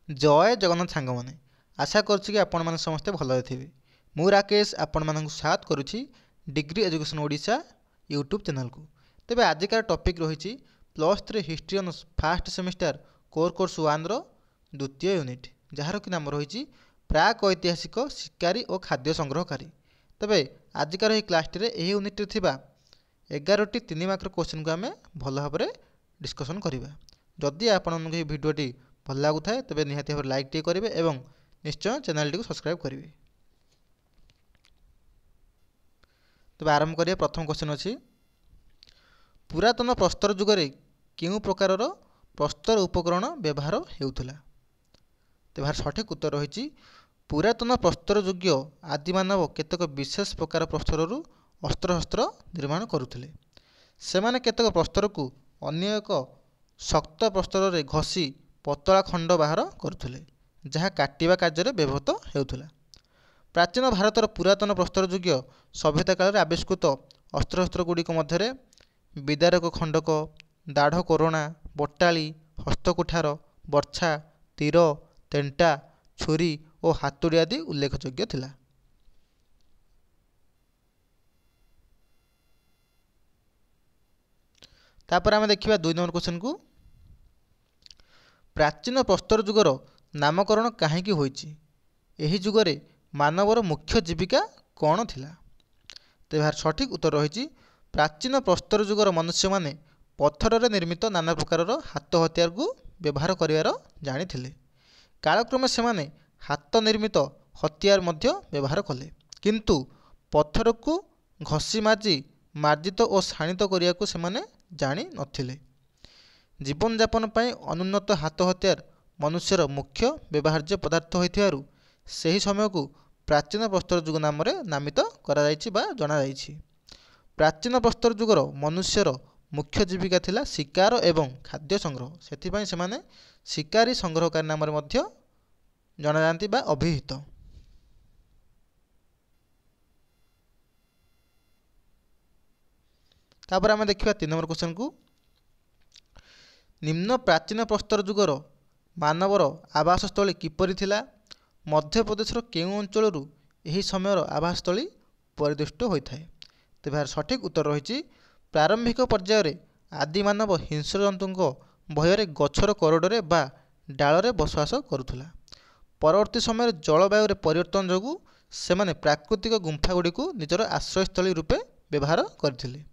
जय जगन्नाथ सांग मैंने आशा करुच्ची कि आपण मैंने समस्ते भल थे। मु राकेश आपण मानक स्वागत करुच्ची degree education Odisha YouTube channel को। तेबे आजिकार टॉपिक रही +3 history on first semester core course 1 रो द्वितीय यूनिट जार कि नाम रही प्राक ऐतिहासिक शिकारी और खाद्य संग्रहकारी। तेबे आजिकार यह क्लास टी यही यूनिट थिबा 11टी 3 मार्क क्वेश्चन को आम भल भाव डिस्कसन करवा। जदि आपको ये भिडियोटी भल लगुए तेज निहाती भाव लाइक टे करेंगे और निश्चय चैनल टी सब्सक्राइब करेंगे। तेज आरंभ करिए। प्रथम क्वेश्चन अच्छी पुरातन प्रस्तर जुगरे क्यों प्रकार प्रस्तर उपकरण व्यवहार होउथिला। तेज सठिक उत्तर रही पुरातन प्रस्तर युग आदिमानव केतक विशेष प्रकार प्रस्तर अस्त्रशस्त्र निर्माण करुथिले। सेमाने केतक प्रस्तर को अन्य एक शक्त प्रस्तर रे घसी पतला खंड बाहर करुथिले जहाँ काटिबा कार्य व्यवहृत हेउथिला। प्राचीन भारतर पुरातन प्रस्तर युग सभ्यता काल में आविष्कृत अस्त्रशस्त्र गुड़िक मध्य विदारक खंडक, दाढ़ कोरोना, बटाली, हस्तकुठार, बर्छा, तीर, तेंटा, छुरी और हातुड़ी आदि उल्लेखयोग्य थिला। तापर आमे देखिबा 2 नंबर क्वेश्चन को प्राचीन प्रस्तर युगर नामकरण कहीं होइछि। एही जुगरे मानवर मुख्य जीविका कौन थिला। तेज सठिक उत्तर रही प्राचीन प्रस्तर युगर मनुष्य माने पत्थर रे निर्मित नाना प्रकार हाथ हथियार को व्यवहार करिवार जानिथिले। कालक्रमे सेमाने हाथ निर्मित हथियार मध्य व्यवहार कले किंतु पत्थर को घसी माजी मार्जित और शाणित करिया को सेमाने जानि नथिले। जीवन यापन पाई अनुन्नत हाथ हथियार मनुष्यर मुख्य व्यवहार्य पदार्थ होइथिबारु सेही समय को प्राचीन प्रस्तर युग नाम नामित करा जाइछि बा जणा जाइछि। प्राचीन प्रस्तर युगर मनुष्यर मुख्य जीविका थिला शिकार एवं खाद्य संग्रह। सेथिपाई सेमाने शिकारी संग्रहकारी नाम मध्य जणा जांती बा अभिहित। तापर आमे देखिबा 3 नंबर क्वेश्चन को निम्न प्राचीन प्रस्तर युगर मानवर आवासस्थली किपरि थिला। मध्य प्रदेश केउं अंचलरू एही समयर आवासस्थली परिदृष्ट होइथाय। तेज सठिक उत्तर रही प्रारंभिक पर्यायर आदिमानव हिंस्र जंतुओं भयर गछर करडरे बा डालरे बसवास करुथुला। परवर्ती समय जलवायु परिवर्तन जोगु सेमाने प्राकृतिक गुंफा गुड़ी को निजर आश्रयस्थली रूपे व्यवहार करथिले।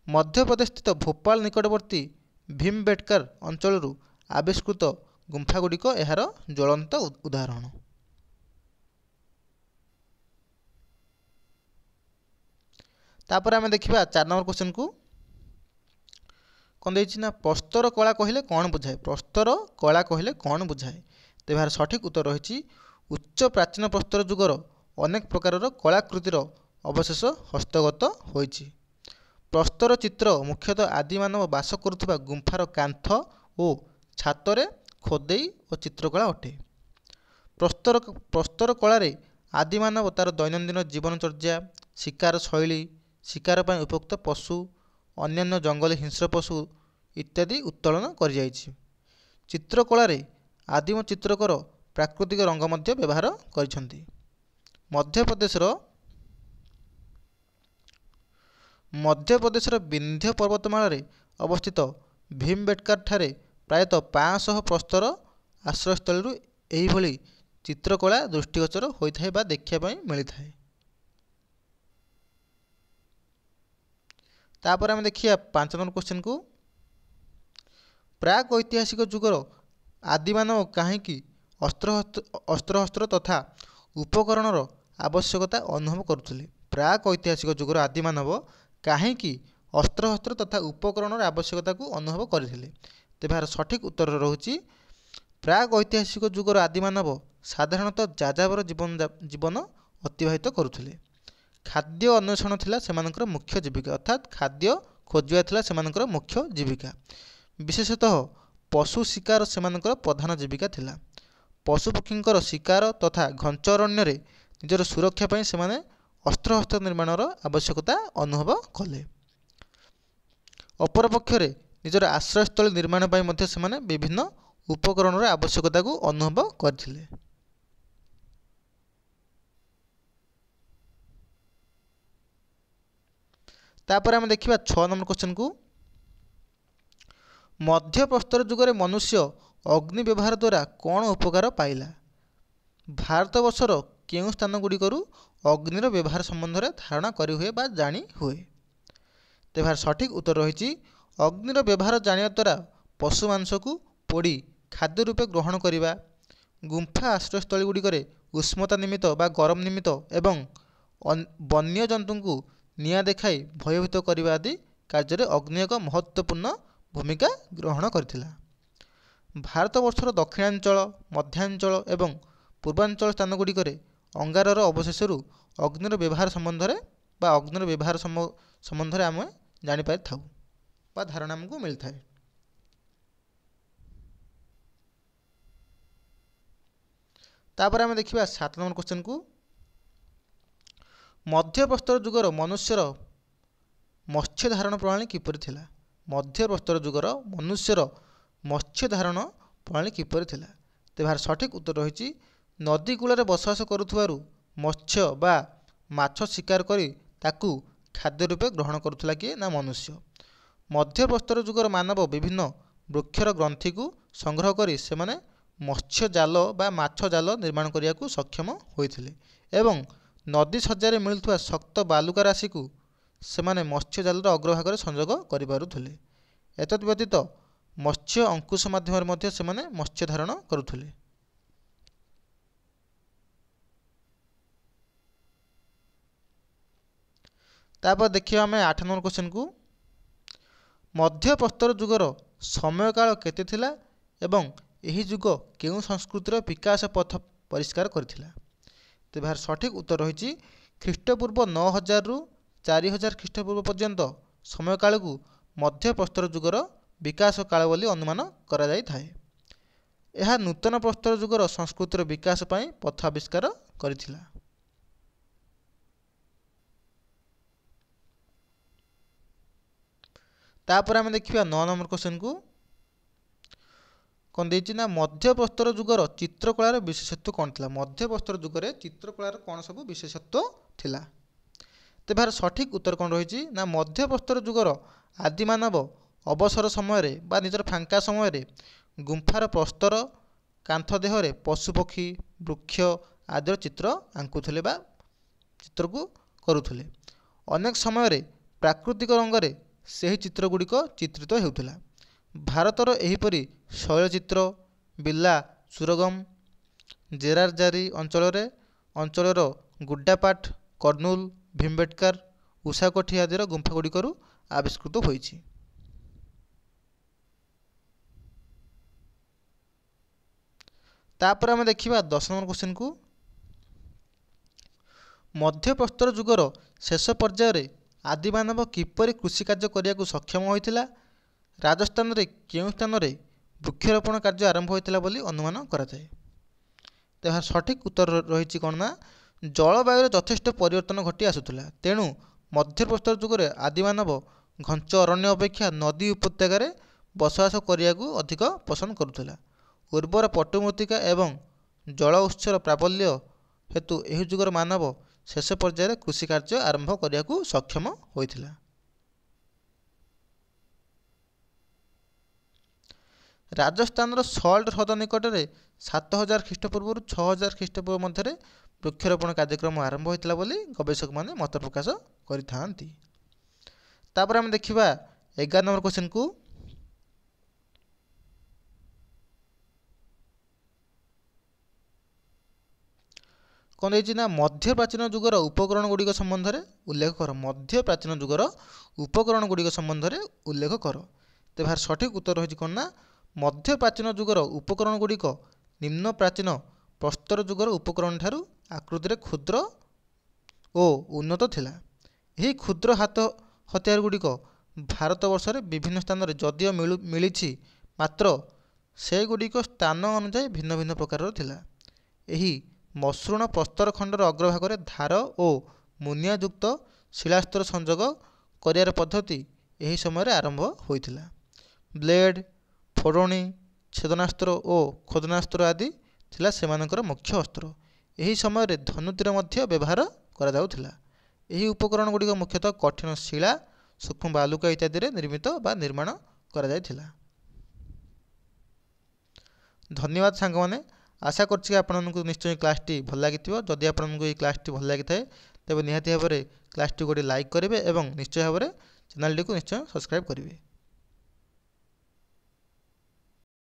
मध्य प्रदेश स्थित भोपाल निकटवर्ती भीमबेटका अंचलरू आविष्कृत गुंफा गुड़िक यार ज्वलंत उदाहरण। तापर आमे देखिबा 4 नंबर क्वेश्चन को कौन देछि ना प्रस्तर कला कहले कौन बुझाए। प्रस्तर कला कहले कौन बुझाए। तेज सठिक उत्तर रही उच्च प्राचीन प्रस्तर युगर अनेक प्रकार कलाकृतिर अवशेष हस्तगत होइछि। प्रस्तर चित्र मुख्यतः आदिमानव बास करुवा गुंफार कांथ और छातरे खोदेई और चित्रकला अटे। प्रस्तर कला आदिमानव तार दैनंदिन जीवनचर्या, शिकार शैली, शिकार पर उपयुक्त पशु, अन्यान्य जंगली हिंस्र पशु इत्यादि उत्तोलन कर जाइछि। चित्रकला आदिम चित्रकर प्राकृतिक रंग मध्य व्यवहार करिसेंति। मध्य प्रदेश विंध्य पर्वतमाला अवस्थित भीमबेटका ठारे प्रायतः 500 प्रस्तर आश्रयस्थल एही चित्रकला दृष्टिगोचर होइथाय बा देखिया पई मिलिथाय। तापर आमे देखिया 5 नंबर क्वेश्चन को प्राक ऐतिहासिक युगर आदिमानव कहीं अस्त्रशस्त्र तथा उपकरणर आवश्यकता अनुभव करुथिले। प्राक ऐतिहासिक युगर आदिमानव कहीं अस्त्रशस्त्र तथा उपकरणर आवश्यकता को अनुभव करथिले। तेज सठिक उत्तर रहुछि प्राक ऐतिहासिक युगर आदिमानव साधारणतः जाजावर जीवन अतिबाहित करुथिले। खाद्य अन्वेषण थिला सेमानकर मुख्य जीविका अर्थात खाद्य खोजिया थिला सेमानकर मुख्य जीविका। विशेषतः पशु शिकार सेमानकर प्रधान जीविका थिला। पशुपक्षींकर शिकार तथा घंच अरण्य निजर सुरक्षा पाई सेमाने अस्त्रशस्त्र निर्माणर आवश्यकता अनुभव कले। अपरपक्षरे निजर आश्रयस्थल निर्माण पाई मध्य सेमाने विभिन्न ଉପକରଣର ଆବଶ୍ୟକତାକୁ ଅନୁଭବ କରିଥିଲେ। ତାପରେ ଆମେ ଦେଖିବା 6 ନମ୍ବର କ୍ୱେଶ୍ଚନକୁ। ମଧ୍ୟପ୍ରସ୍ତର ଯୁଗରେ ମନୁଷ୍ୟ ଅଗ୍ନି ବ୍ୟବହାର ଦ୍ୱାରା କ'ଣ ଉପକାର ପାଇଲା? ଭାରତବର୍ଷର କେଉଁ ସ୍ଥାନ ଗୁଡ଼ିକରୁ ଅଗ୍ନିର ବ୍ୟବହାର ସମ୍ବନ୍ଧରେ ଧାରଣା କରିହୁଏ ବା ଜାଣି ହୁଏ? ତେବେ ସଠିକ୍ ଉତ୍ତର ରହିଛି ଅଗ୍ନିର ବ୍ୟବହାର ଜାଣିବା ଦ୍ୱାରା ପଶୁ ମାଂସକୁ ପୋଡ଼ି ଖାଦ୍ୟ ରୂପେ ଗ୍ରହଣ କରିବା, ଗୁମ୍ଫା ଆଶ୍ରୟସ୍ଥଳୀ ଗୁଡ଼ିକରେ ଉଷ୍ମତା ନିମିତ୍ତ ବା ଗରମ ନିମିତ୍ତ ଏବଂ ବନ୍ୟଜନ୍ତୁଙ୍କୁ ନିଆଁ ଦେଖାଇ ଭୟଭୀତ କରିବା ଆଦି କାର୍ଯ୍ୟରେ ଅଗ୍ନି ଏକ ମହତ୍ତ୍ୱପୂର୍ଣ୍ଣ ଭୂମିକା ଗ୍ରହଣ କରିଥିଲା। ଭାରତବର୍ଷର ଦକ୍ଷିଣାଞ୍ଚଳ, ମଧ୍ୟାଞ୍ଚଳ ଏବଂ ପୂର୍ବାଞ୍ଚଳ ସ୍ଥାନ ଗୁଡ଼ିକରେ ଅଙ୍ଗାରର ଅବଶେଷରୁ ଅଗ୍ନିର ବ୍ୟବହାର ସମ୍ବନ୍ଧରେ ଆମେ ଜାଣିପାରିଥାଉ ବା ଧାରଣା ଆମକୁ ମିଳିଥାଏ। ତାପରେ ଆମେ ଦେଖିବା 7 ନମ୍ବର କ୍ୱେଶ୍ଚନକୁ। ମଧ୍ୟପ୍ରସ୍ତର ଯୁଗର ମନୁଷ୍ୟର ମତ୍ସ୍ୟ ଧାରଣ ପ୍ରଣାଳୀ କିପରି ଥିଲା? ମଧ୍ୟପ୍ରସ୍ତର ଯୁଗର ମନୁଷ୍ୟର ମତ୍ସ୍ୟ ଧାରଣ ପ୍ରଣାଳୀ କିପରି ଥିଲା? ତେବେ ସଠିକ୍ ଉତ୍ତର ରହିଛି ନଦୀ କୂଳରେ ବସବାସ କରୁଥିବାରୁ ମତ୍ସ୍ୟ ବା ମାଛ ଶିକାର କରି ତାକୁ ଖାଦ୍ୟ ରୂପେ ଗ୍ରହଣ କରୁଥିଲା କିଏ? ନା ମନୁଷ୍ୟ। ମଧ୍ୟପ୍ରସ୍ତର ଯୁଗର ମାନବ ବିଭିନ୍ନ ବୃକ୍ଷର ଗ୍ରନ୍ଥିକୁ ସଂଗ୍ରହ କରି ସେମାନେ ମତ୍ସ୍ୟ ଜାଲ ବା ମାଛ ଜାଲ ନିର୍ମାଣ କରିବାକୁ ସକ୍ଷମ ହୋଇଥିଲେ ଏବଂ ନଦୀ ଶଯ୍ୟାରେ ମିଳୁଥିବା ଶକ୍ତ ବାଲୁକା ରାଶିକୁ ସେମାନେ ମତ୍ସ୍ୟ ଜାଲର ଅଗ୍ରଭାଗରେ ସଂଯୋଗ କରିପାରୁଥିଲେ। ଏତଦ୍ ବ୍ୟତୀତ ମତ୍ସ୍ୟ ଅଙ୍କୁଶ ମାଧ୍ୟମରେ ମଧ୍ୟ ସେମାନେ ମତ୍ସ୍ୟ ଧାରଣ କରୁଥିଲେ। ତାପରେ ଦେଖିବା ଆମେ 8 ନମ୍ବର କ୍ୱେଶ୍ଚନକୁ। ମଧ୍ୟପ୍ରସ୍ତର ଯୁଗର ସମୟକାଳ କେତେ ଥିଲା ଏବଂ ଏହି ଯୁଗ କେଉଁ ସଂସ୍କୃତିର ବିକାଶ ପଥ ପରିଷ୍କାର କରିଥିଲା? ତେବେ ଏହାର ସଠିକ୍ ଉତ୍ତର ରହିଛି ଖ୍ରୀଷ୍ଟପୂର୍ବ 9000ରୁ 4000 ଖ୍ରୀଷ୍ଟପୂର୍ବ ପର୍ଯ୍ୟନ୍ତ ସମୟକାଳକୁ ମଧ୍ୟପ୍ରସ୍ତର ଯୁଗର ବିକାଶ କାଳ ବୋଲି ଅନୁମାନ କରାଯାଇଥାଏ। ଏହା ନୂତନ ପ୍ରସ୍ତର ଯୁଗର ସଂସ୍କୃତିର ବିକାଶ ପାଇଁ ପଥ ଆବିଷ୍କାର କରିଥିଲା। ତାପରେ ଆମେ ଦେଖିବା 9 ନମ୍ବର କ୍ୱେଶ୍ଚନକୁ। କ'ଣ ଦେଇଛି ନା ମଧ୍ୟପ୍ରସ୍ତର ଯୁଗର ଚିତ୍ରକଳାର ବିଶେଷତ୍ୱ କ'ଣ ଥିଲା? ମଧ୍ୟପ୍ରସ୍ତର ଯୁଗରେ ଚିତ୍ରକଳାର କ'ଣ ସବୁ ବିଶେଷତ୍ୱ ଥିଲା? ତେବେ ଏହାର ସଠିକ୍ ଉତ୍ତର କ'ଣ ରହିଛି ନା ମଧ୍ୟପ୍ରସ୍ତର ଯୁଗର ଆଦିମାନବ ଅବସର ସମୟରେ ବା ନିଜର ଫାଙ୍କା ସମୟରେ ଗୁମ୍ଫାର ପ୍ରସ୍ତର କାନ୍ଥ ଦେହରେ ପଶୁପକ୍ଷୀ, ବୃକ୍ଷ ଆଦିର ଚିତ୍ର ଆଙ୍କୁଥିଲେ ବା ଚିତ୍ରକୁ କରୁଥିଲେ। ଅନେକ ସମୟରେ ପ୍ରାକୃତିକ ରଙ୍ଗରେ ସେହି ଚିତ୍ରଗୁଡ଼ିକ ଚିତ୍ରିତ ହେଉଥିଲା। ଭାରତର ଏହିପରି ଶୈଳଚିତ୍ର ବିର୍ଲା ସୁରଗମ, ଜେରାରଜାରୀ ଅଞ୍ଚଳର ଗୁଡ୍ଡାପାଟ, କର୍ଣ୍ଣୁଲ, ଭୀମବେଟକା, ଉଷାକୋଠି ଆଦିର ଗୁମ୍ଫାଗୁଡ଼ିକରୁ ଆବିଷ୍କୃତ ହୋଇଛି। ତାପରେ ଆମେ ଦେଖିବା 10 ନମ୍ବର କ୍ୱେଶ୍ଚନକୁ। ମଧ୍ୟପ୍ରସ୍ତର ଯୁଗର ଶେଷ ପର୍ଯ୍ୟାୟରେ ଆଦିମାନବ କିପରି କୃଷି କାର୍ଯ୍ୟ କରିବାକୁ ସକ୍ଷମ ହୋଇଥିଲା? ରାଜସ୍ଥାନରେ କେଉଁ ସ୍ଥାନରେ ବୃକ୍ଷରୋପଣ କାର୍ଯ୍ୟ ଆରମ୍ଭ ହୋଇଥିଲା ବୋଲି ଅନୁମାନ କରାଯାଏ? ତେବେ ସଠିକ୍ ଉତ୍ତର ରହିଛି କ'ଣ ନା ଜଳବାୟୁରେ ଯଥେଷ୍ଟ ପରିବର୍ତ୍ତନ ଘଟି ଆସୁଥିଲା, ତେଣୁ ମଧ୍ୟପ୍ରସ୍ତର ଯୁଗରେ ଆଦିମାନବ ଘଞ୍ଚ ଅରଣ୍ୟ ଅପେକ୍ଷା ନଦୀ ଉପତ୍ୟକାରେ ବସବାସ କରିବାକୁ ଅଧିକ ପସନ୍ଦ କରୁଥିଲା। ଉର୍ବର ପଟ୍ଟମୃତ୍ତିକା ଏବଂ ଜଳ ଉତ୍ସର ପ୍ରାବଲ୍ୟ ହେତୁ ଏହି ଯୁଗର ମାନବ ଶେଷ ପର୍ଯ୍ୟାୟରେ କୃଷି କାର୍ଯ୍ୟ ଆରମ୍ଭ କରିବାକୁ ସକ୍ଷମ ହୋଇଥିଲା। ରାଜସ୍ଥାନର ସଲ୍ଟ ହ୍ରଦ ନିକଟରେ 7000 ଖ୍ରୀଷ୍ଟପୂର୍ବରୁ 6000 ଖ୍ରୀଷ୍ଟପୂର୍ବ ମଧ୍ୟରେ ବୃକ୍ଷରୋପଣ କାର୍ଯ୍ୟକ୍ରମ ଆରମ୍ଭ ହୋଇଥିଲା ବୋଲି ଗବେଷକମାନେ ମତ ପ୍ରକାଶ କରିଥାନ୍ତି। ତାପରେ ଆମେ ଦେଖିବା 11 ନମ୍ବର କ୍ୱେଶ୍ଚନକୁ। କ'ଣ ହେଇଛି ନା ମଧ୍ୟପ୍ରାଚୀନ ଯୁଗର ଉପକରଣ ଗୁଡ଼ିକ ସମ୍ବନ୍ଧରେ ଉଲ୍ଲେଖ କର। ମଧ୍ୟପ୍ରାଚୀନ ଯୁଗର ଉପକରଣ ଗୁଡ଼ିକ ସମ୍ବନ୍ଧରେ ଉଲ୍ଲେଖ କର। ତେବେ ଏହାର ସଠିକ୍ ଉତ୍ତର ରହିଛି କ'ଣ ନା ମଧ୍ୟପ୍ରାଚୀନ ଯୁଗର ଉପକରଣ ଗୁଡ଼ିକ ନିମ୍ନ ପ୍ରାଚୀନ ପ୍ରସ୍ତର ଯୁଗର ଉପକରଣ ଠାରୁ ଆକୃତିରେ କ୍ଷୁଦ୍ର ଓ ଉନ୍ନତ ଥିଲା। ଏହି କ୍ଷୁଦ୍ର ହାତ ହତିଆର ଗୁଡ଼ିକ ଭାରତବର୍ଷରେ ବିଭିନ୍ନ ସ୍ଥାନରେ ଯଦିଓ ମିଳିଛି, ମାତ୍ର ସେଗୁଡ଼ିକ ସ୍ଥାନ ଅନୁଯାୟୀ ଭିନ୍ନ ଭିନ୍ନ ପ୍ରକାରର ଥିଲା। ଏହି ମସୃଣ ପ୍ରସ୍ତର ଖଣ୍ଡର ଅଗ୍ରଭାଗରେ ଧାର ଓ ମୁନିଆ ଯୁକ୍ତ ଶିଳାସ୍ତର ସଂଯୋଗ କରିବାର ପଦ୍ଧତି ଏହି ସମୟରେ ଆରମ୍ଭ ହୋଇଥିଲା। ବ୍ଲେଡ୍, ଫୋଡ଼ଣୀ, ଛେଦନାସ୍ତ୍ର ଓ ଖୋଦନାସ୍ତ୍ର ଆଦି ଥିଲା ସେମାନଙ୍କର ମୁଖ୍ୟ ଅସ୍ତ୍ର। ଏହି ସମୟରେ ଧନୁତୀର ମଧ୍ୟ ବ୍ୟବହାର କରାଯାଉଥିଲା। ଏହି ଉପକରଣ ଗୁଡ଼ିକ ମୁଖ୍ୟତଃ କଠିନ ଶିଳା, ସୂକ୍ଷ୍ମ ବାଲୁକା ଇତ୍ୟାଦିରେ ନିର୍ମିତ ବା ନିର୍ମାଣ କରାଯାଇଥିଲା। ଧନ୍ୟବାଦ ସାଙ୍ଗମାନେ। ଆଶା କରୁଛି କି ଆପଣଙ୍କୁ ନିଶ୍ଚୟ କ୍ଲାସ୍ଟି ଭଲ ଲାଗିଥିବ। ଯଦି ଆପଣଙ୍କୁ ଏହି କ୍ଲାସ୍ଟି ଭଲ ଲାଗିଥାଏ ତେବେ ନିହାତି ଭାବରେ କ୍ଲାସ୍ଟି ଗୋଟେ ଲାଇକ୍ କରିବେ ଏବଂ ନିଶ୍ଚୟ ଭାବରେ ଚ୍ୟାନେଲଟିକୁ ନିଶ୍ଚୟ ସବସ୍କ୍ରାଇବ୍ କରିବେ।